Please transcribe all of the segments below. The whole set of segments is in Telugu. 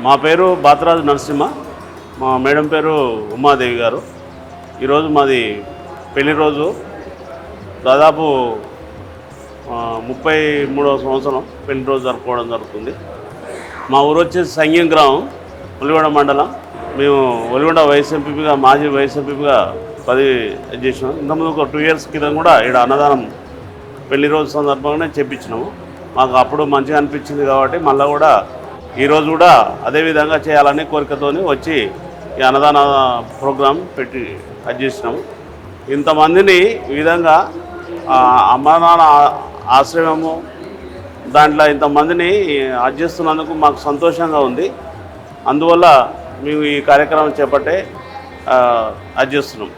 మా పేరు బాతరాజు నరసింహ, మా మేడం పేరు ఉమాదేవి గారు. ఈరోజు మాది పెళ్లి రోజు. దాదాపు 33వ సంవత్సరం పెళ్లి రోజు జరుపుకోవడం జరుగుతుంది. మా ఊరు వచ్చేసి సంగీం గ్రామం, ఒలిగొండ మండలం. మేము ఒలిగొండ వైస్ ఎంపీగా, మాజీ వైస్ ఎంపీగా పదవి చేసినాం. ఇంతకుముందు ఒక 2 years క్రితం కూడా ఇక్కడ అన్నదానం పెళ్లి రోజు సందర్భంగానే చేపించినాము. మాకు అప్పుడు మంచిగా అనిపించింది కాబట్టి మళ్ళీ కూడా ఈరోజు కూడా అదేవిధంగా చేయాలని కోరికతోని వచ్చి ఈ అన్నదాన ప్రోగ్రాం పెట్టి అది చేసినాము. ఇంతమందిని ఈ విధంగా అన్నదాన ఆశ్రయము దాంట్లో ఇంతమందిని అది చేస్తున్నందుకు మాకు సంతోషంగా ఉంది. అందువల్ల మేము ఈ కార్యక్రమం చేపట్టే అది చేస్తున్నాం.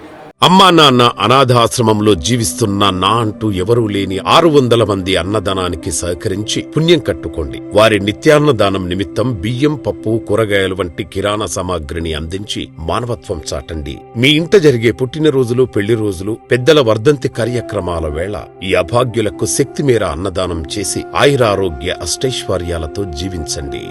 అమ్మా నాన్న అనాథాశ్రమంలో జీవిస్తున్న నా అంటూ ఎవరూ లేని 600 మంది అన్నదానానికి సహకరించి పుణ్యం కట్టుకోండి. వారి నిత్యాన్నదానం నిమిత్తం బియ్యం, పప్పు, కూరగాయలు వంటి కిరాణా సామాగ్రిని అందించి మానవత్వం చాటండి. మీ ఇంట జరిగే పుట్టినరోజులు, పెళ్లి రోజులు, పెద్దల వర్ధంతి కార్యక్రమాల వేళ ఈ అభాగ్యులకు శక్తి మేర అన్నదానం చేసి ఆయురారోగ్య అష్టైశ్వర్యాలతో జీవించండి.